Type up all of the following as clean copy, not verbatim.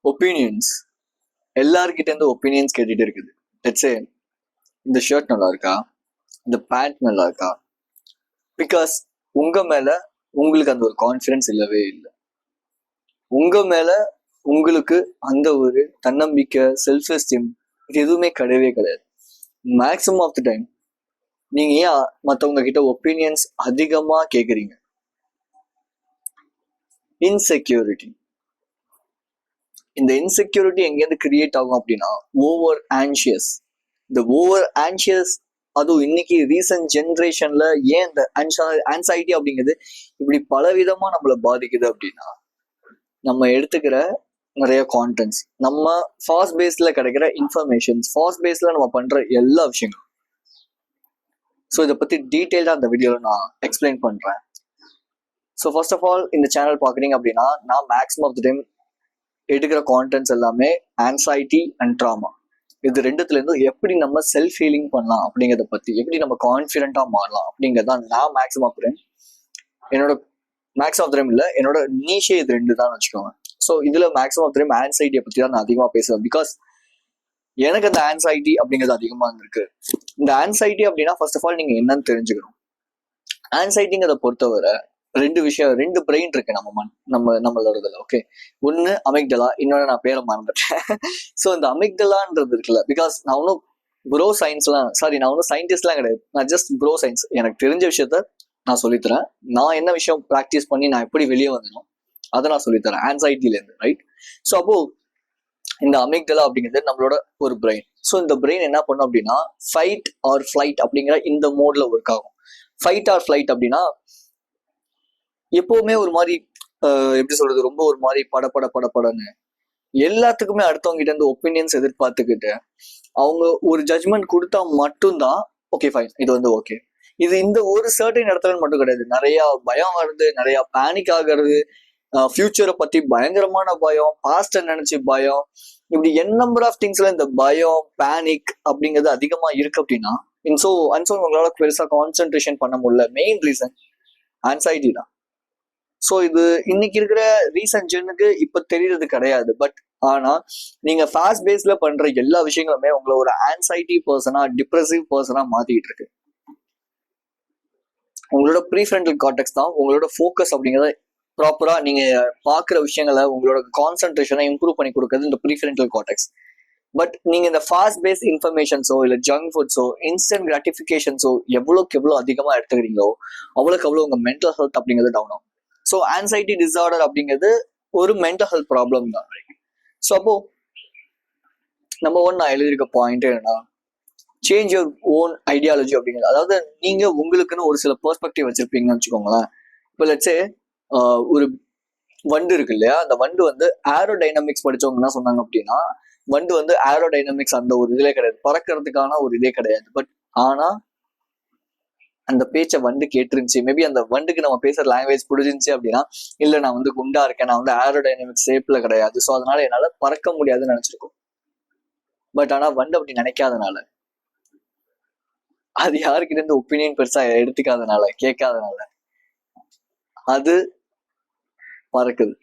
Opinions, எல்லார்கிட்ட இருந்து opinions கேட்டுட்டு இருக்குது. லெட்ஸ் சே இந்த ஷர்ட் நல்லா இருக்கா, இந்த பேண்ட் நல்லா இருக்கா, பிகாஸ் உங்க மேல உங்களுக்கு அந்த ஒரு கான்ஃபிடன்ஸ் இல்லவே இல்லை. உங்க மேல உங்களுக்கு அந்த ஒரு தன்னம்பிக்கை, செல்ஃப் எஸ்டீம் இது எதுவுமே கிடையவே கிடையாது. மேக்ஸிமம் ஆஃப் த டைம் நீங்க ஏன் மற்றவங்க கிட்ட ஒப்பீனியன்ஸ் அதிகமா கேக்குறீங்க? இன்செக்யூரிட்டி. இந்த இன்செக்யூரிட்டி எங்கேருந்து கிரியேட் ஆகும் அப்படின்னா ஓவர் ஆன்சியஸ். இந்த ஓவர் ஆன்சியஸ், அதுவும் இன்னைக்கு ரீசன்ட் ஜென்ரேஷன்ல ஏன் இந்த ஆன்சைட்டி அப்படிங்கிறது இப்படி பலவிதமா நம்மளை பாதிக்குது அப்படின்னா, நம்ம எடுத்துக்கிற நிறைய கான்டென்ட்ஸ், நம்ம ஃபாஸ்ட் பேஸ்ல கிடைக்கிற இன்ஃபர்மேஷன்ஸ், ஃபாஸ்ட் பேஸ்ல நம்ம பண்ற எல்லா விஷயங்களும். ஸோ இதை பத்தி டீட்டெயில்டா அந்த வீடியோல நான் எக்ஸ்பிளைன் பண்றேன். ஸோ ஃபர்ஸ்ட் ஆஃப் ஆல் இந்த சேனல் பாக்குறீங்க அப்படின்னா, நான் மேக்ஸிமம் ஆஃப் த டைம் எடுக்கிற கான்டென்ட்ஸ் எல்லாமே ஆன்சைட்டி அண்ட் ட்ராமா, இது ரெண்டுத்துல இருந்து எப்படி நம்ம செல்ஃப் ஹீலிங் பண்ணலாம் அப்படிங்கிறத பத்தி, எப்படி நம்ம கான்ஃபிடென்ட்டா மாறலாம் அப்படிங்கிறதான் நான் மேக்ஸிமம் ஆஃப் டைம் என்னோட மேக்ஸிமம் ஆஃப் டைம் இல்லை, என்னோட நீஷே இது ரெண்டு தான் வச்சுக்கோங்க. ஸோ இதுல மேக்ஸிமம் ஆஃப் டைம் ஆன்சைட்டியை பத்தி தான் நான் அதிகமாக பேசுவேன். பிகாஸ் எனக்கு அந்த ஆன்சைட்டி அப்படிங்கிறது அதிகமாக இருக்கு. இந்த ஆன்சைட்டி அப்படின்னா ஃபர்ஸ்ட் ஆஃப் ஆல் நீங்க என்னன்னு தெரிஞ்சுக்கணும். ஆன்சைட்டிங்கிறத பொறுத்தவரை ரெண்டு பிரெயின் இருக்கு நம்மளோடதுல. ஓகே, ஒன்னு அமிக்டலா, இன்னொன்னு நான் பேரை மறந்துட்டேன். ஸோ இந்த அமிக்டலான்றது இருக்குல்ல, பிகாஸ் நான் ஒன்றும் ப்ரோ சயின்ஸ்லாம், நான் ஒன்றும் சயின்டிஸ்ட்லாம் கிடையாது, நான் ஜஸ்ட் ப்ரோ சயின்ஸ். எனக்கு தெரிஞ்ச விஷயத்த நான் சொல்லித்தரேன். நான் என்ன விஷயம் ப்ராக்டிஸ் பண்ணி நான் எப்படி வெளியே வந்தேனோ அதை நான் சொல்லித்தரேன் ஆன்சைட்டிலேருந்து, ரைட்? ஸோ அப்போ இந்த அமிக்டலா அப்படிங்கிறது நம்மளோட ஒரு பிரெயின். ஸோ இந்த பிரெயின் என்ன பண்ணும் அப்படின்னா ஃபைட் ஆர் ஃபிளைட் அப்படிங்கிற இந்த மோட்ல ஒர்க் ஆகும். ஃபைட் ஆர் ஃபிளைட் அப்படின்னா எப்பவுமே ஒரு மாதிரி எப்படி சொல்றது, ரொம்ப ஒரு மாதிரி படன்னு எல்லாத்துக்குமே அடுத்தவங்க கிட்ட இருந்து ஒப்பீனியன்ஸ் எதிர்பார்த்துக்கிட்டு அவங்க ஒரு ஜட்ஜ்மெண்ட் கொடுத்தா மட்டும்தான் ஓகே ஃபைன், இது வந்து ஓகே. இது இந்த ஒரு சர்டன் இடத்துல மட்டும் கிடையாது. நிறைய பயம் வருது, நிறைய பேனிக் ஆகிறது, ஃபியூச்சரை பத்தி பயங்கரமான பயம், பாஸ்ட நினைச்சு பயம், இப்படி என் நம்பர் ஆஃப் திங்ஸ்ல இந்த பயம், பேனிக் அப்படிங்கிறது அதிகமா இருக்கு அப்படின்னா உங்களால பெருசா கான்சென்ட்ரேஷன் பண்ண முடியல. மெயின் ரீசன் ஆன்சைட்டி தான். ஸோ இது இன்னைக்கு இருக்கிற ரீசன்ட் ஜென்னுக்கு இப்ப தெரியறது கிடையாது. பட் ஆனா நீங்க ஃபாஸ்ட் பேஸ்ல பண்ற எல்லா விஷயங்களுமே உங்களை ஒரு ஆன்சைட்டி பர்சனா, டிப்ரெசிவ் பர்சனா மாத்திட்டு இருக்கு. உங்களோட ப்ரீஃப்ரண்டல் கார்டெக்ஸ் தான் உங்களோட ஃபோக்கஸ் அப்படிங்கிறத ப்ராப்பரா நீங்க பாக்குற விஷயங்களை, உங்களோட கான்சென்ட்ரேஷனை இம்ப்ரூவ் பண்ணி கொடுக்கறது இந்த ப்ரீஃப்ரண்டல் கார்டெக்ஸ். பட் நீங்க இந்த ஃபாஸ்ட் பேஸ் இன்ஃபர்மேஷன்ஸோ இல்ல ஜங்க் ஃபுட்ஸோ இன்ஸ்டன்ட் கிராட்டிஃபிகேஷன்ஸோ எவ்வளோக்கு எவ்வளோ அதிகமா எடுத்துக்கிறீங்களோ அவ்வளோக்கு எவ்வளோ உங்க மென்டல் ஹெல்த் அப்படிங்கிறது டவுன் ஆகும். ஸோ ஆன்சைட்டி டிஸார்டர் அப்படிங்கிறது ஒரு மென்டல் ஹெல்த் ப்ராப்ளம் தான். ஸோ அப்போ நான் எழுதியிருக்க பாயிண்ட் என்னன்னா, சேஞ்ச் யுவர் ஓன் ஐடியாலஜி அப்படிங்கிறது. அதாவது நீங்க உங்களுக்குன்னு ஒரு சில பெர்ஸ்பெக்டிவ் வச்சிருப்பீங்கன்னு வச்சுக்கோங்களேன். இப்போ லெட்ஸே ஒரு வண்டு இருக்கு இல்லையா, அந்த வண்டு வந்து ஏரோடைனமிக்ஸ் படிச்சவங்க என்ன சொன்னாங்க அப்படின்னா, வண்டு வந்து ஏரோடைனமிக்ஸ் அந்த ஒரு இதே கிடையாது, பறக்கிறதுக்கான ஒரு இதே கிடையாது. பட் ஆனா அந்த பேச்சை வண்டு கேட்டுருந்துச்சு. மேபி அந்த வண்டுக்கு நம்ம பேசுற லாங்குவேஜ் புரிஞ்சிருந்துச்சு அப்படின்னா, இல்ல நான் வந்து குண்டா இருக்கேன், நான் வந்து ஏரோடைனமிக்ஸ் ஷேப்ல கிடையாது, ஸோ அதனால என்னால பறக்க முடியாதுன்னு நினைச்சிருக்கோம். பட் ஆனா வண்டு அப்படி நினைக்காதனால, அது யாருக்கிட்ட இருந்து ஒப்பீனியன் பெருசா எடுத்துக்காதனால, கேட்காதனால அது பறக்குது.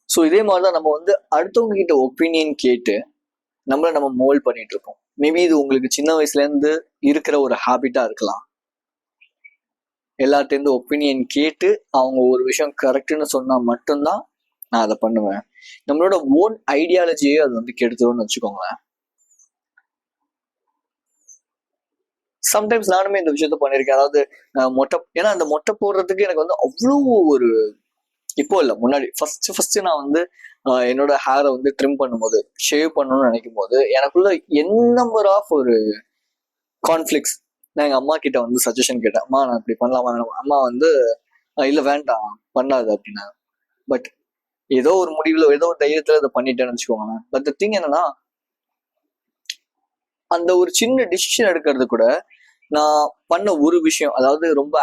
ஸோ இதே மாதிரிதான் நம்ம வந்து அடுத்தவங்க கிட்ட ஒப்பீனியன் கேட்டு நம்ம மோல்ட் பண்ணிட்டு இருக்கோம். மேபி இது உங்களுக்கு சின்ன வயசுல இருந்து இருக்கிற ஒரு ஹேபிட்டா இருக்கலாம். எல்லார்ட்டேருந்து ஒப்பீனியன் கேட்டு அவங்க ஒரு விஷயம் கரெக்டுன்னு சொன்னா மட்டும்தான் நான் அதை பண்ணுவேன். நம்மளோட ஓன் ஐடியாலஜியே அது வந்து கெடுத்துரும்னு வச்சுக்கோங்களேன். சம்டைம்ஸ் நானுமே இந்த விஷயத்த பண்ணியிருக்கேன். அதாவது ஏன்னா அந்த மொட்டை போடுறதுக்கு எனக்கு வந்து அவ்வளோ ஒரு, இப்போ இல்லை முன்னாடி ஃபர்ஸ்ட் நான் வந்து என்னோட ஹேரை வந்து ட்ரிம் பண்ணும்போது, ஷேவ் பண்ணணும்னு நினைக்கும் போது எனக்குள்ள என் நம்பர் ஆஃப் ஒரு கான்ஃபிளிக்ஸ். நான் எங்க அம்மா கிட்ட வந்து சஜஷன் கேட்டேன், அம்மா நான் இப்படி பண்ணலாமா? அம்மா வந்து இல்ல வேண்டாம் பண்ணாது அப்படின்னா. பட் ஏதோ ஒரு முடிவுல ஏதோ ஒரு தைரியத்துல இதை பண்ணிட்டேன்னு வச்சுக்கோங்களேன். பட் திங் என்னன்னா, அந்த ஒரு சின்ன டிசிஷன் எடுக்கிறது கூட நான் பண்ண ஒரு விஷயம், அதாவது ரொம்ப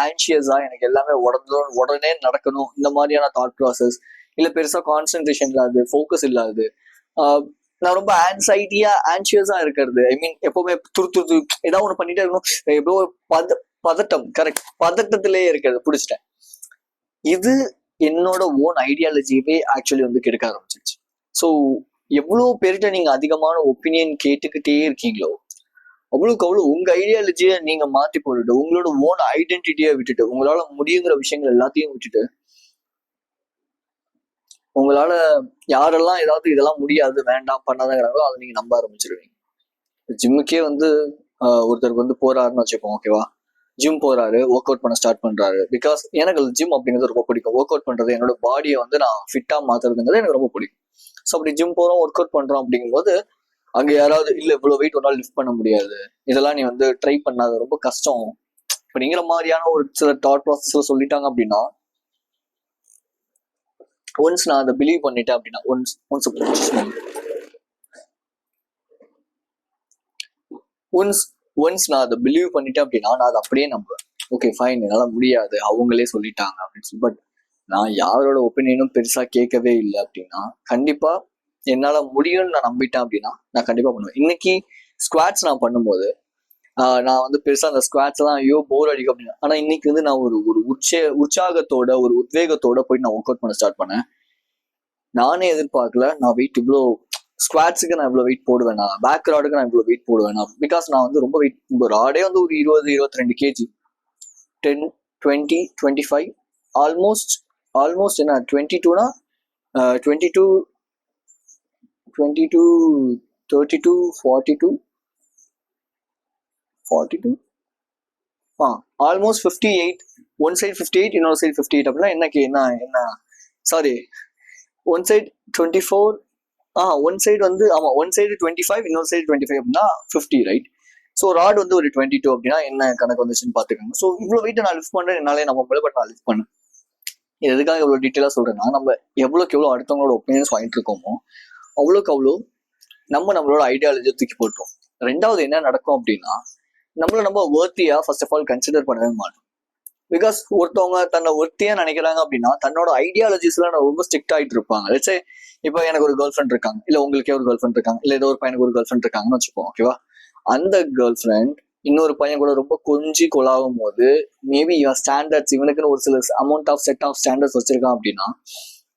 ஆன்சியஸா எனக்கு எல்லாமே உடனே நடக்கணும், இந்த மாதிரியான தாட் ப்ராசஸ், இல்ல பெருசா கான்சென்ட்ரேஷன் இல்லாது, ஃபோக்கஸ் இல்லாது, நான் ரொம்ப ஆன்சியஸா இருக்கிறது. ஐ மீன் எப்பவுமே துரு ஏதாவது ஒண்ணு பண்ணிட்டே இருக்கணும், எப்போ பதட்டம், கரெக்ட், பதட்டத்திலேயே இருக்கிறது பிடிச்சிட்டேன். இது என்னோட ஓன் ஐடியாலஜியவே ஆக்சுவலி வந்து கெடுக்க ஆரம்பிச்சிருச்சு. ஸோ எவ்வளோ பேர்கிட்ட நீங்க அதிகமான ஒப்பீனியன் கேட்டுக்கிட்டே இருக்கீங்களோ அவ்வளோக்கு அவ்வளோ உங்க ஐடியாலஜியை நீங்க மாத்தி போட்டுட்டு உங்களோட ஓன் ஐடென்டிட்டியை விட்டுட்டு உங்களால முடியுங்கிற விஷயங்கள் எல்லாத்தையும் விட்டுட்டு உங்களால யாரெல்லாம் ஏதாவது இதெல்லாம் முடியாது வேண்டாம் பண்ணாதங்கிறாங்களோ அதை நீங்க நம்ப ஆரம்பிச்சிருவீங்க. ஜிம்முக்கே வந்து ஒருத்தருக்கு வந்து போறாருன்னு வச்சுப்போம், ஓகேவா? ஜிம் போறாரு, ஒர்க் அவுட் பண்ண ஸ்டார்ட் பண்றாரு. பிகாஸ் எனக்கு ஜிம் அப்படிங்கிறது ரொம்ப பிடிக்கும். ஒர்க் அவுட் பண்றது, என்னோட பாடியை வந்து நான் ஃபிட்டா மாத்துறதுங்கிறது எனக்கு ரொம்ப பிடிக்கும். ஸோ அப்படி ஜிம் போறோம், ஒர்க் அவுட் பண்றோம் அப்படிங்கும்போது அங்க யாராவது இல்ல இவ்வளவு வெயிட் ஒரு நாள் லிஃப்ட் பண்ண முடியாது, இதெல்லாம் நீ வந்து ட்ரை பண்ணாத, ரொம்ப கஷ்டம் அப்படிங்கிற மாதிரியான ஒரு சில தாட் ப்ராசஸ்ல சொல்லிட்டாங்க அப்படின்னா, ஒன்ஸ் நான் அதை பிலீவ் பண்ணிட்டேன் அப்படின்னா, ஒன்ஸ் நான் அதை பிலீவ் பண்ணிட்டேன் அப்படின்னா நான் அதை அப்படியே நம்புவேன். ஓகே ஃபைன், என்னால முடியாது, அவங்களே சொல்லிட்டாங்க அப்படின்னு சொல்லி. பட் நான் யாரோட ஒப்பீனியனும் பெருசா கேட்கவே இல்லை அப்படின்னா கண்டிப்பா என்னால முடியும்னு நான் நம்பிட்டேன் அப்படின்னா நான் கண்டிப்பா பண்ணுவேன். இன்னைக்கு ஸ்குவாட்ஸ் நான் பண்ணும்போது நான் வந்து பெருசா அந்த ஸ்குவாட்ஸ் எல்லாம் ஐயோ போர் அடிக்கும் அப்படின்னா, ஆனா இன்னைக்கு வந்து நான் ஒரு ஒரு உற்சாகத்தோட ஒரு உத்வேகத்தோட போய் நான் ஒர்க் அவுட் பண்ண ஸ்டார்ட் பண்ணேன். நானே எதிர்பார்க்கல நான் வெயிட் இவ்வளோ, ஸ்குவாட்ஸுக்கு நான் இவ்வளோ வெயிட் போடுவேன், பேக் ராடுக்கு நான் இவ்வளோ வெயிட் போடுவேன். பிகாஸ் நான் வந்து ரொம்ப வெயிட், ராடே வந்து ஒரு 20-22 kg, 10, 20, 25, ஆல்மோஸ்ட் என்ன 22னா 22, 32, 42, ஆல்மோஸ்ட் 58. ஒன் சைடு 58, இன்னொரு சைடு 58 அப்படின்னா என்ன sorry, one side 24, one side வந்து ஒன் சைடு 25, இன்னொரு சைடு 25 அப்படின்னா 50, ரைட்? ஸோ ராட் வந்து ஒரு 22 அப்படின்னா என்ன கணக்கு வந்துச்சுன்னு பாத்துக்கோங்க. ஸோ இவ்வளவு வெயிட் நான் லிஃப்ட் பண்றேன், என்னாலே நம்ம முடியல, பட் நான் லிஃப்ட் பண்ணேன். எதுக்காக இவ்வளவு டீட்டெயிலா சொல்றேன்னா, நம்ம எவ்வளோக்கு எவ்வளோ அடுத்தவங்களோட ஒப்பீனியன்ஸ் வாங்கிட்டு இருக்கோமோ அவ்வளோக்கு அவ்வளோ நம்மளோட ஐடியாலஜியை தூக்கி போட்டுரும். ரெண்டாவது என்ன நடக்கும் அப்படின்னா, நம்ம ஒர்த்தியா ஃபர்ஸ்ட் ஆஃப் ஆல் கன்சிடர் பண்ணவே மாட்டோம். பிகாஸ் ஒருத்தவங்க தன்னை ஒர்த்தியா நினைக்கிறாங்க அப்படின்னா தன்னோட ஐடியாலஜிஸ்ல ரொம்ப ஸ்ட்ரிக்ட் ஆயிட்டு இருப்பாங்க. லெட்ஸ் சே இப்போ எனக்கு ஒரு கேர்ள் ஃப்ரெண்ட் இருக்காங்க, இல்ல உங்களுக்கே ஒரு கேர்ள் ஃப்ரெண்ட் இருக்காங்க, இல்ல ஏதோ ஒரு பையனுக்கு ஒரு கேர்ள் ஃப்ரெண்ட் இருக்காங்கன்னு வச்சுப்போம், ஓகேவா? அந்த கேர்ள் ஃப்ரெண்ட் இன்னொரு பையன் கூட ரொம்ப கொஞ்சி கொலாவும் போது மேபி இவன் ஸ்டாண்டர்ட்ஸ், இவனுக்குன்னு ஒரு சில amount of set of standards வச்சிருக்கான் அப்படின்னா,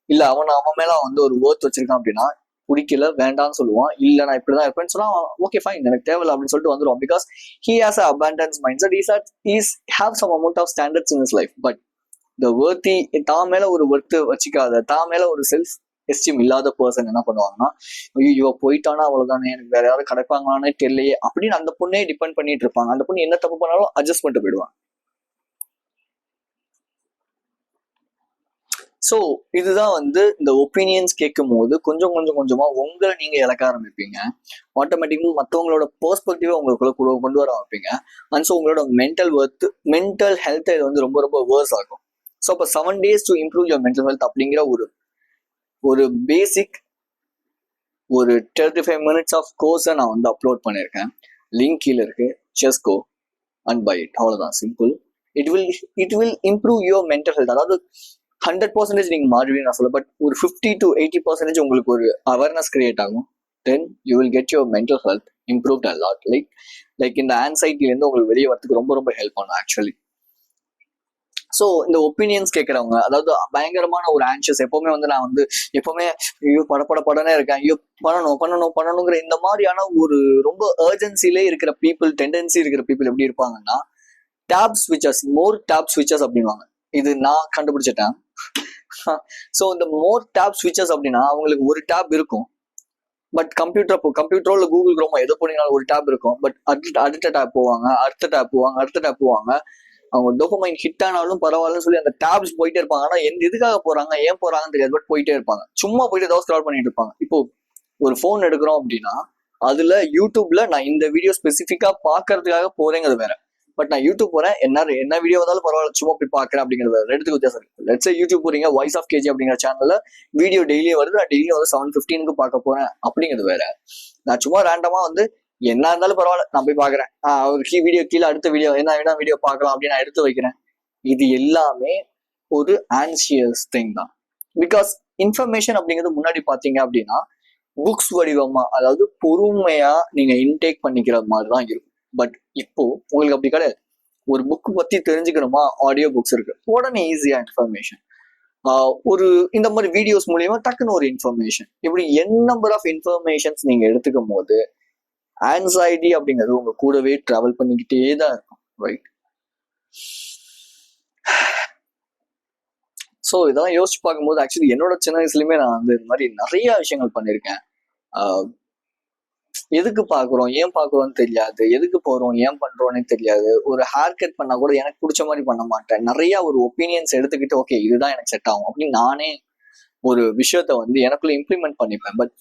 இல்ல அவன் மேல வந்து ஒரு ஒர்த் வச்சிருக்கான் அப்படின்னா பிடிக்கல வேண்டாம்னு சொல்லுவான். இல்ல நான் இப்படிதான் இருப்பேன்னு சொன்னா ஓகே ஃபைன் எனக்கு தேவையில்ல அப்படின்னு சொல்லிட்டு வந்துடுவான். Because he has a abundance mindset, he's have some amount of standards in his life. But the worthy, தான் மேல ஒரு ஒர்த்து வச்சுக்காத, தான் மேல ஒரு செல்ஃப் எஸ்டீம் இல்லாத பர்சன் என்ன பண்ணுவாங்கன்னா, ஐயோ இவ போயிட்டானா அவ்வளவுதானே, எனக்கு வேற யாரும் கிடைப்பாங்களானே தெரியலையே அப்படின்னு அந்த பொண்ணே டிபெண்ட் பண்ணிட்டு இருப்பாங்க. அந்த பொண்ணு என்ன தப்பு பண்ணாலும் அட்ஜஸ்ட் பண்ணிட்டு போயிடுவாங்க. ஸோ இதுதான் வந்து இந்த ஒப்பீனியன்ஸ் கேட்கும் போது கொஞ்சம் கொஞ்சமா உங்களை நீங்க இழக்க ஆரம்பிப்பீங்க. ஆட்டோமேட்டிக்லி மற்றவங்களோட பெர்ஸ்பெக்டிவை உங்களுக்குள்ள கொண்டு வர ஆரம்பிப்பீங்க. அண்ட் ஸோ உங்களோட மென்டல் ஹெல்த் இது வந்து ரொம்ப ரொம்ப வேர்ஸ் ஆகும். ஸோ இப்போ 7 days to improve your mental health அப்படிங்கிற ஒரு பேசிக் ஒரு 35 minutes ஆஃப் கோர்ஸை நான் வந்து அப்லோட் பண்ணியிருக்கேன். லிங்க் கீழே இருக்கு, just go and buy it. அவ்வளோதான், simple. It will improve your mental health. அதாவது 100% நீங்க மாறுவீங்க நான் சொல்ல, பட் ஒரு 50 to 80% உங்களுக்கு ஒரு அவேர்னஸ் கிரியேட் ஆகும். Then you will get your mental health improved a lot. Like இந்த ஆன்சைட்டிலேருந்து உங்களுக்கு வெளியே வரதுக்கு ரொம்ப ரொம்ப ஹெல்ப் பண்ணும் ஆக்சுவலி. ஸோ இந்த ஒப்பீனியன்ஸ் கேட்கறவங்க, அதாவது பயங்கரமான ஒரு ஆன்ஷியஸ், எப்பவுமே வந்து நான் வந்து எப்பவுமே ஐயோ படனே இருக்கேன், ஐயோ பண்ணணுங்கிற இந்த மாதிரியான ஒரு ரொம்ப அர்ஜென்சிலே இருக்கிற பீப்புள், டெண்டன்சி இருக்கிற பீப்புள் எப்படி இருப்பாங்கன்னா, டேப் ஸ்விட்சஸ் அப்படின்வாங்க. இது நான் கண்டுபிடிச்சிட்டேன். ஸோ இந்த மோர் டேப் ஸ்விட்சஸ் அப்படின்னா அவங்களுக்கு ஒரு டேப் இருக்கும், பட் கம்ப்யூட்டரோ இல்லை கூகுள் குரோமோ எது போனீங்கனாலும் ஒரு டேப் இருக்கும். பட் அடுத்த டேப் போவாங்க. அவங்க டோபமைன் ஹிட் ஆனாலும் பரவாயில்லன்னு சொல்லி அந்த டேப்ஸ் போயிட்டே இருப்பாங்க. ஆனா எதுக்காக போறாங்க, ஏன் போறாங்கன்னு தெரியாது, பட் போயிட்டே இருப்பாங்க. சும்மா போயிட்டு ஏதாவது ஸ்க்ரால் பண்ணிட்டு இருப்பாங்க. இப்போ ஒரு ஃபோன் எடுக்கிறோம் அப்படின்னா அதுல யூடியூப்ல நான் இந்த வீடியோ ஸ்பெசிஃபிக்கா பாக்குறதுக்காக போறேங்கிறது வேற. பட் நான் யூடியூப் போறேன், என்ன வீடியோ வந்தாலும் பரவாயில்ல சும்மா போய் பாக்குறேன் அப்படிங்கிறது ரெண்டுத்துக்கு வித்தியாசம் இருக்கு. லெட்ஸ் சே யூடியூப் போறீங்க, வாய்ஸ் ஆஃப் கேஜி அப்படிங்கிற சேனல்ல வீடியோ டெய்லியும் வருது, நான் டெய்லியும் வந்து 7:15 பார்க்க போறேன் அப்படிங்கிறது வேற. நான் சும்மா ரேண்டமா வந்து என்ன இருந்தாலும் பரவாயில்ல நான் போய் பாக்குறேன், ஒரு வீடியோ கீழே அடுத்த வீடியோ என்ன வீடியோ பார்க்கலாம் அப்படின்னு நான் எடுத்து வைக்கிறேன். இது எல்லாமே ஒரு ஆன்சியஸ் திங் தான். பிகாஸ் இன்ஃபர்மேஷன் அப்படிங்கிறது முன்னாடி பாத்தீங்க அப்படின்னா புக்ஸ் வடிவமா, அதாவது பொறுமையா நீங்க இன்டேக் பண்ணிக்கிற மாதிரி தான் இருக்கும். பட் இப்போ உங்களுக்கு அப்படி கிடையாது. ஒரு புக் பத்தி தெரிஞ்சுக்கணுமா, ஆடியோ புக்ஸ் இருக்கு, உடனே ஈஸியா இன்ஃபர்மேஷன். ஒரு இந்த மாதிரி வீடியோஸ் மூலியமா டக்குன்னு ஒரு இன்ஃபர்மேஷன், இப்படி என் நம்பர் ஆஃப் இன்ஃபர்மேஷன்ஸ் நீங்க எடுத்துக்கும் போது ஆன்சைட்டி அப்படிங்கிறது உங்க கூடவே டிராவல் பண்ணிக்கிட்டே தான் இருக்கும், ரைட்? ஸோ இதெல்லாம் யோசிச்சு பார்க்கும்போது ஆக்சுவலி என்னோட சின்ன வயசுலயுமே நான் வந்து இந்த மாதிரி நிறைய விஷயங்கள் பண்ணியிருக்கேன். எதுக்கு பாக்குறோம், ஏன் பாக்குறோம்னு தெரியாது, எதுக்கு போறோம், ஏன் பண்றோம்னே தெரியாது. ஒரு ஹேர் கட் பண்ணா கூட எனக்கு பிடிச்ச மாதிரி பண்ண மாட்டேன். நிறைய ஒரு ஒப்பீனியன்ஸ் எடுத்துக்கிட்டு ஓகே இதுதான் எனக்கு செட் ஆகும் அப்படின்னு நானே ஒரு விஷயத்த வந்து எனக்குள்ள இம்ப்ளிமெண்ட் பண்ணிப்பேன். பட்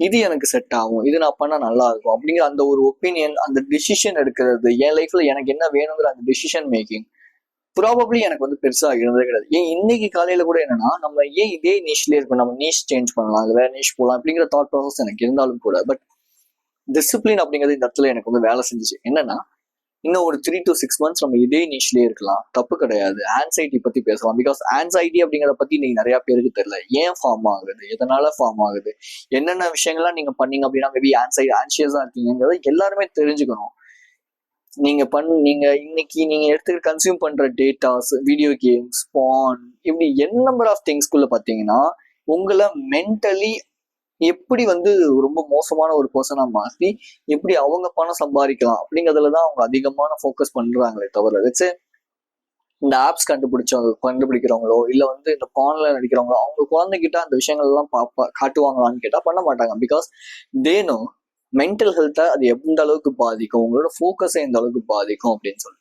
இது எனக்கு செட் ஆகும், இது நான் பண்ணா நல்லா இருக்கும் அப்படிங்கிற அந்த ஒரு ஒப்பீனியன், அந்த டிசிஷன் எடுக்கிறது, என் லைஃப்ல எனக்கு என்ன வேணுங்கிற அந்த டிசிஷன் மேக்கிங் ப்ராபப்ளி எனக்கு வந்து பெருசா இருந்ததே கிடையாது. ஏன் இன்னைக்கு காலையில கூட என்னன்னா நம்ம ஏன் இதே நீஷ்லயே இருக்கும், நம்ம நீஷ் சேஞ்ச் பண்ணலாம், அது வேற நீஷ் போகலாம் அப்படிங்கிற தாட் ப்ராசஸ் எனக்கு இருந்தாலும் கூட, பட் டிசிப்ளின் அப்படிங்கிறது இந்த இடத்துல எனக்கு வந்து வேலை செஞ்சுச்சு. என்னன்னா இன்னும் ஒரு 3 to 6 months நம்ம இதே நீஷ்லயே இருக்கலாம், தப்பு கிடையாது. ஆன்சைட்டி பத்தி பேசலாம். பிகாஸ் ஆன்சைட்டி அப்படிங்கிறத பத்தி நீங்க நிறைய பேருக்கு தெரியல. ஏன் ஃபார்ம் ஆகுது, எதனால ஃபார்ம் ஆகுது, என்னென்ன விஷயங்கள்லாம் நீங்க பண்ணீங்க அப்படின்னா மேபி ஆன்சியஸா இருக்கீங்கிறத எல்லாருமே தெரிஞ்சுக்கணும். நீங்க இன்னைக்கு நீங்க எடுத்து கன்சியூம் பண்ற டேட்டாஸ், வீடியோ கேம்ஸ், பான், இப்படி என் நம்பர் ஆஃப் திங்ஸ்குள்ள பாத்தீங்கன்னா உங்களை மென்டலி எப்படி வந்து ரொம்ப மோசமான ஒரு பர்சனா மாற்றி எப்படி அவங்க பணம் சம்பாதிக்கலாம் அப்படிங்கிறதுலதான் அவங்க அதிகமான ஃபோக்கஸ் பண்றாங்களே தவிர வச்சு இந்த ஆப்ஸ் கண்டுபிடிக்கிறவங்களோ இல்ல வந்து இந்த பான்ல நடிக்கிறவங்களோ அவங்க குழந்தைகிட்ட அந்த விஷயங்கள் எல்லாம் காட்டுவாங்களான்னு கேட்டா பண்ண மாட்டாங்க. பிகாஸ் தேனோ மென்டல் ஹெல்த்தை அது எந்த அளவுக்கு பாதிக்கும், உங்களோட ஃபோக்கஸை எந்த அளவுக்கு பாதிக்கும் அப்படின்னு சொல்லி.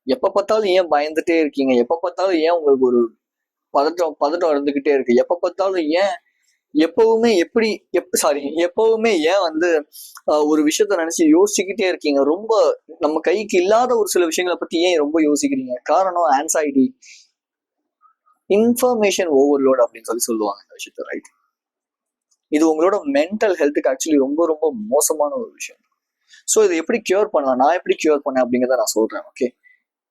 எப்ப பார்த்தாலும் ஏன் பயந்துட்டே இருக்கீங்க, எப்ப பார்த்தாலும் ஏன் உங்களுக்கு ஒரு பதட்டம் இருந்துகிட்டே இருக்கு, எப்ப பார்த்தாலும் ஏன் எப்பவுமே எப்பவுமே ஏன் வந்து ஒரு விஷயத்த நினைச்சு யோசிச்சுக்கிட்டே இருக்கீங்க, ரொம்ப நம்ம கைக்கு இல்லாத ஒரு சில விஷயங்களை பத்தி ஏன் ரொம்ப யோசிக்கிறீங்க? காரணம் ஆன்சைட்டி, இன்ஃபர்மேஷன் ஓவர்லோட் அப்படின்னு சொல்லுவாங்க இந்த விஷயத்த, ரைட்? இது உங்களோட மென்டல் ஹெல்த்துக்கு ஆக்சுவலி ரொம்ப ரொம்ப மோசமான ஒரு விஷயம். ஸோ இதை எப்படி கியூர் பண்ணலாம், நான் எப்படி கியூர் பண்ணேன் அப்படிங்கிறத நான் சொல்றேன். ஓகே,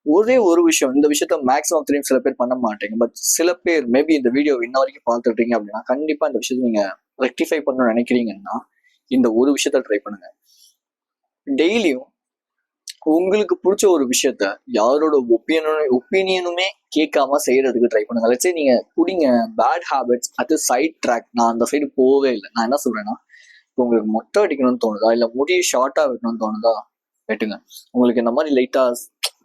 ஒரே ஒரு விஷயம், இந்த விஷயத்த மேக்ஸிமம் தெரியும் சில பேர் பண்ண மாட்டீங்க, பட் சில பேர் மேபி இந்த வீடியோ இன்ன வரைக்கும் பார்த்துட்டீங்க அப்படின்னா கண்டிப்பா இந்த விஷயத்த நீங்க ரெக்டிஃபை பண்ணணும்னு நினைக்கிறீங்கன்னா இந்த ஒரு விஷயத்த ட்ரை பண்ணுங்க. டெய்லியும் உங்களுக்கு பிடிச்ச ஒரு விஷயத்த யாரோட ஒப்பீனியனுமே கேட்காம செய்யறதுக்கு ட்ரை பண்ணுங்க. லட்சே நீங்க குடிங்க, பேட் ஹேபிட்ஸ், அது சைட் ட்ராக். நான் அந்த சைடு போகவே இல்லை. நான் என்ன சொல்றேன்னா, இப்போ உங்களுக்கு மொட்டை அடிக்கணும்னு தோணுதா, இல்ல முடியை ஷார்ட்டா வெட்டணும்னு தோணுதா வெட்டுங்க. உங்களுக்கு இந்த மாதிரி லைட்டா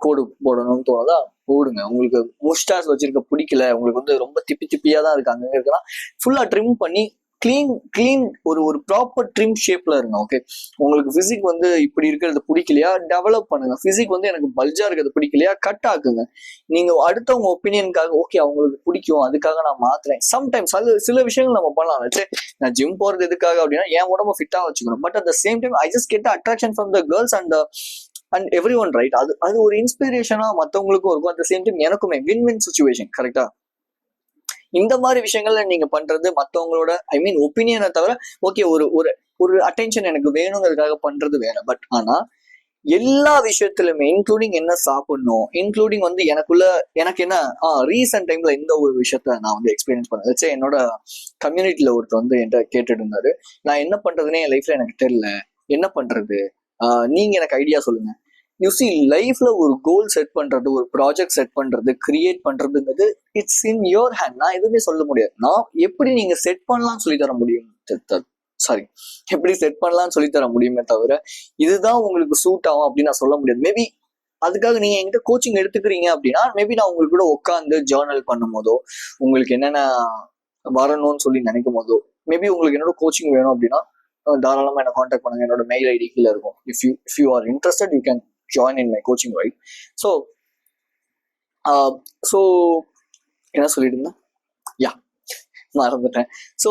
கோடு போடணும்னு தோணுதா போடுங்க. உங்களுக்கு முஸ்டாஸ் வச்சிருக்க பிடிக்கல, உங்களுக்கு வந்து ரொம்ப திப்பியா தான் இருக்கு, அங்க இருக்கலாம் ஃபுல்லா ட்ரிம் பண்ணி கிளீன் ஒரு ப்ராப்பர் ட்ரிம் ஷேப்ல இருங்க. ஓகே, உங்களுக்கு பிசிக் வந்து இப்படி இருக்கிறது பிடிக்கலையா டெவலப் பண்ணுங்க. பிசிக் வந்து எனக்கு பல்ஜா இருக்கிறது பிடிக்கலையா கட் ஆக்குங்க. நீங்க அடுத்தவங்க ஒப்பீனியனுக்காக ஓகே அவங்களுக்கு பிடிக்கும் அதுக்காக நான் மாத்துறேன். சம்டைம்ஸ் சில விஷயங்கள் நம்ம பண்ணலாம். நான் ஜிம் போறது எதுக்காக அப்படின்னா என் உடம்பு ஃபிட்டா வச்சுக்கணும். But at the same time I just get attraction from the girls and every one, right? அது ஒரு இன்ஸ்பிரேஷனா மற்றவங்களுக்கும் இருக்கும். அட் த சேம் டைம் எனக்குமே வின் சுச்சுவேஷன், கரெக்டா? இந்த மாதிரி விஷயங்கள்ல நீங்க பண்றது மற்றவங்களோட ஒப்பீனியனை தவிர ஓகே ஒரு அட்டென்ஷன் எனக்கு வேணுங்கிறதுக்காக பண்றது வேற. பட் ஆனா எல்லா விஷயத்திலுமே இன்க்ளூடிங் என்ன சாப்பிடணும், இன்க்ளூடிங் வந்து எனக்கு என்ன ரீசன்ட் டைம்ல இந்த ஒரு விஷயத்த நான் வந்து எக்ஸ்பீரியன்ஸ் பண்ணேன். வச்சு என்னோட கம்யூனிட்டியில ஒருத்தர் வந்து என்கிட்ட கேட்டுட்டு இருந்தாரு, நான் என்ன பண்றதுன்னே என் லைஃப்ல எனக்கு தெரியல, என்ன பண்றது, நீங்க எனக்கு ஐடியா சொல்லுங்க. யூசி லைஃப்ல ஒரு கோல் செட் பண்றது, ஒரு ப்ராஜெக்ட் செட் பண்றது, கிரியேட் பண்றதுங்கிறது இட்ஸ் இன் யோர் ஹேண்ட். நான் எதுவுமே சொல்ல முடியாது. நான் எப்படி நீங்க செட் பண்ணலாம்னு சொல்லி தர முடியும், எப்படி செட் பண்ணலாம்னு சொல்லி தர முடியுமே தவிர இதுதான் உங்களுக்கு சூட் ஆகும் அப்படின்னு நான் சொல்ல முடியாது. மேபி அதுக்காக நீங்க என்கிட்ட கோச்சிங் எடுத்துக்கிறீங்க அப்படின்னா மேபி நான் உங்களுக்கு கூட உட்காந்து ஜேர்னல் பண்ணும் போதோ உங்களுக்கு என்னென்ன வரணும்னு சொல்லி நினைக்கும் போதோ மேபி உங்களுக்கு என்னோட கோச்சிங் வேணும் அப்படின்னா தாராளமா என்ன கான்டாக்ட் பண்ணுங்க. என்னோட மெயில் ஐடி கீழே இருக்கும். If you are interested you can join in my coaching, right? So என்ன சொல்லிட்டு இருந்தேன், மறந்துட்டேன். ஸோ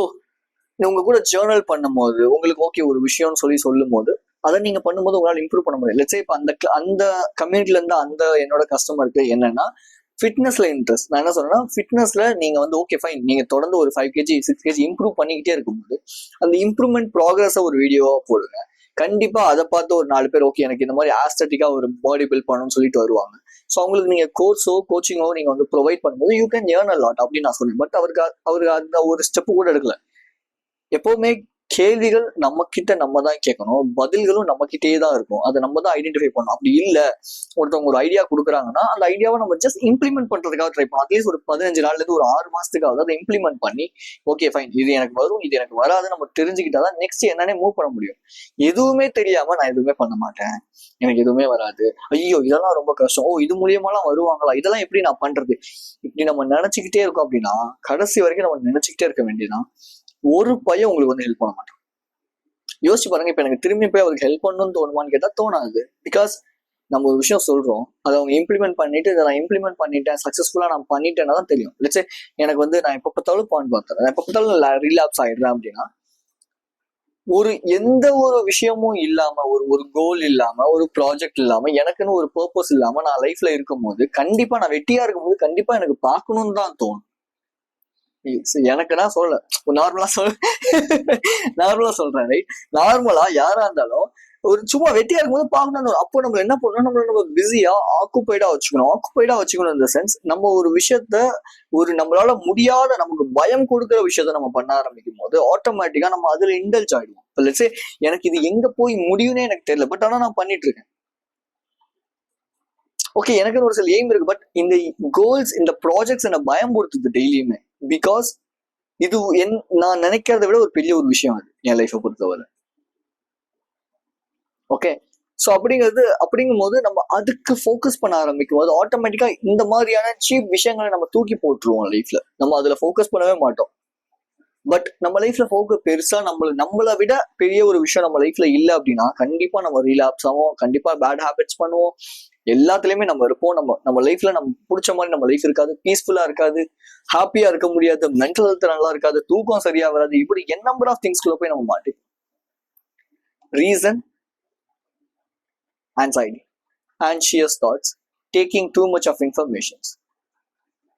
உங்க கூட ஜேர்னல் பண்ணும்போது உங்களுக்கு ஓகே ஒரு விஷயம்னு சொல்லும் போது அதை நீங்க பண்ணும்போது உங்களால் இம்ப்ரூவ் பண்ண முடியும். லெட்ஸ் சே இப்போ அந்த கம்யூனிட்டில இருந்து அந்த என்னோட கஸ்டமருக்கு என்னன்னா ஃபிட்னஸ்ல இன்ட்ரெஸ்ட். நான் என்ன சொல்றேன்னா ஃபிட்னஸ்ல நீங்க வந்து ஓகே ஃபைன், நீங்க தொடர்ந்து ஒரு 5 kg 6 kg இம்ப்ரூவ் பண்ணிக்கிட்டே இருக்கும்போது அந்த இம்ப்ரூவ்மெண்ட் ப்ராக்ரஸை ஒரு வீடியோவா போடுங்க. கண்டிப்பா அதை பார்த்து ஒரு 4 பேர் ஓகே எனக்கு இந்த மாதிரி ஆஸ்தட்டிக்கா ஒரு பாடி பில்ட் பண்ணணும்னு சொல்லிட்டு வருவாங்க. ஸோ அவங்களுக்கு நீங்க கோச்சிங்கோ நீங்க வந்து ப்ரொவைட் பண்ணும்போது you can earn a lot அப்படின்னு நான் சொன்னேன். பட் அவருக்கு அந்த ஒரு ஸ்டெப்பு கூட எடுக்கல. எப்பவுமே கேள்விகள் நம்ம கிட்ட நம்ம தான் கேட்கணும், பதில்களும் நம்ம கிட்டே தான் இருக்கும். அதை நம்ம தான் ஐடென்டிஃபை பண்ணணும். அப்படி இல்லை, ஒருத்தவங்க ஒரு ஐடியா கொடுக்குறாங்கன்னா அந்த ஐடியாவை நம்ம ஜஸ்ட் இம்ப்ளிமெண்ட் பண்றதுக்காக ட்ரை பண்ணணும். அட்லீஸ்ட் ஒரு 15 நாள்ல இருந்து ஒரு 6 மாசத்துக்காவது அதை இம்ப்ளிமெண்ட் பண்ணி ஓகே ஃபைன், இது எனக்கு வரும், இது எனக்கு வராது நம்ம தெரிஞ்சுக்கிட்டாதான் நெக்ஸ்ட் என்னன்னே மூவ் பண்ண முடியும். எதுவுமே தெரியாம நான் எதுவுமே பண்ண மாட்டேன், எனக்கு எதுவுமே வராது, ஐயோ இதெல்லாம் ரொம்ப கஷ்டம், ஓ இது மூலியமாலாம் வருவாங்களா, இதெல்லாம் எப்படி நான் பண்றது, இப்படி நம்ம நினைச்சுக்கிட்டே இருக்கோம் அப்படின்னா கடைசி வரைக்கும் நம்ம நினைச்சுக்கிட்டே இருக்க வேண்டியதான். ஒரு பையன் உங்களுக்கு வந்து ஹெல்ப் பண்ண மாட்டான். யோசிச்சு பாருங்க, இப்ப எனக்கு திரும்பி போய் அவருக்கு ஹெல்ப் பண்ணணும்னு தோணுமான்னு கேட்டா தோணாது. பிகாஸ் நம்ம ஒரு விஷயம் சொல்றோம், அதை அவங்க இம்ப்ளிமெண்ட் பண்ணிட்டு இதை நான் இம்ப்ளிமெண்ட் பண்ணிட்டேன், சக்சஸ்ஃபுல்லா நான் பண்ணிட்டேன்னா தான் தெரியும். லெட்ஸ் சே எனக்கு வந்து நான் எப்ப பார்த்தாலும் பாயிண்ட் பார்த்தேன், நான் எப்ப பார்த்தாலும் ரிலாப்ஸ் ஆயிடுறேன் அப்படின்னா, ஒரு எந்த ஒரு விஷயமும் இல்லாம, ஒரு கோல் இல்லாம, ஒரு ப்ராஜெக்ட் இல்லாம, எனக்குன்னு ஒரு பர்பஸ் இல்லாம நான் லைஃப்ல இருக்கும் போது கண்டிப்பா நான் வெட்டியா இருக்கும் போது கண்டிப்பா எனக்கு பார்க்கணும்னு தான் தோணும். எனக்கு நான் சொல்ல நார்மலா சொல்றேன் ரைட். நார்மலா யாரா இருந்தாலும் ஒரு சும்மா வெட்டியா இருக்கும்போது பார்க்கணும். அப்போ நம்ம என்ன பண்ணணும், நம்ம பிஸியா ஆக்குப்பைடா வச்சுக்கணும். இந்த சென்ஸ் நம்ம ஒரு விஷயத்த, ஒரு நம்மளால முடியாத, நமக்கு பயம் கொடுக்குற விஷயத்த நம்ம பண்ண ஆரம்பிக்கும் போது ஆட்டோமேட்டிக்கா நம்ம அதுல இண்டல்ஜ் ஆயிடுவோம். இப்போ லெட்ஸ் சே எனக்கு இது எங்க போய் முடியும்னே எனக்கு தெரியல, பட் ஆனா நான் பண்ணிட்டு இருக்கேன். ஓகே, எனக்கு ஒரு சில எய்ம் இருக்கு, பட் இந்த கோல்ஸ், இந்த ப்ராஜெக்ட்ஸ் என்ன பயம் கொடுத்தது டெய்லியுமே. பிகாஸ் இது நான் நினைக்கிறத விட ஒரு பெரிய ஒரு விஷயம் அது என் லைஃபை பொறுத்தவரை. ஓகே, ஸோ அப்படிங்கும் போது நம்ம அதுக்கு ஃபோக்கஸ் பண்ண ஆரம்பிக்கும் போது ஆட்டோமேட்டிக்கா இந்த மாதிரியான சீப் விஷயங்களை நம்ம தூக்கி போட்டுருவோம் லைஃப்ல. நம்ம அதுல ஃபோக்கஸ் பண்ணவே மாட்டோம். பட் நம்ம லைஃப்ல ஃபோக்கஸ் பெருசா நம்மளை விட பெரிய ஒரு விஷயம் நம்ம லைஃப்ல இல்லை அப்படின்னா கண்டிப்பா நம்ம ரீலாப்ஸ் ஆகும், கண்டிப்பா பேட் ஹேபிட்ஸ் பண்ணுவோம், எல்லாத்துலயுமே நம்ம இருப்போம். நம்ம லைஃப்ல நம்ம பிடிச்ச மாதிரி நம்ம லைஃப் இருக்காது, பீஸ்ஃபுல்லா இருக்காது, ஹாப்பியா இருக்க முடியாது, மென்டல் ஹெல்த் நல்லா இருக்காது, தூக்கம் சரியா வராது, இப்படி என் நம்பர் ஆஃப் திங்ஸ்குள்ள போய் நம்ம மாட்டோம். Reason anxiety, anxious thoughts, taking too much of information.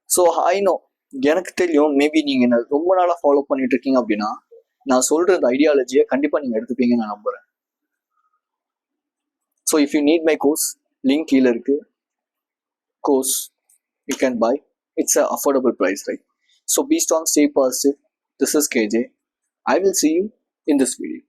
So I know, எனக்கு தெரியும், மேபி நீங்க என்ன ரொம்ப நாளா ஃபாலோ பண்ணிட்டு இருக்கீங்க அப்படின்னா நான் சொல்ற இந்த ஐடியாலஜியை கண்டிப்பா நீங்க எடுத்துப்பீங்கன்னு நான் நம்புறேன். So if you need my course, link கீழே இருக்கு, course you can buy, it's a affordable price, right? So be strong, stay positive. This is KJ. I will see you in this video.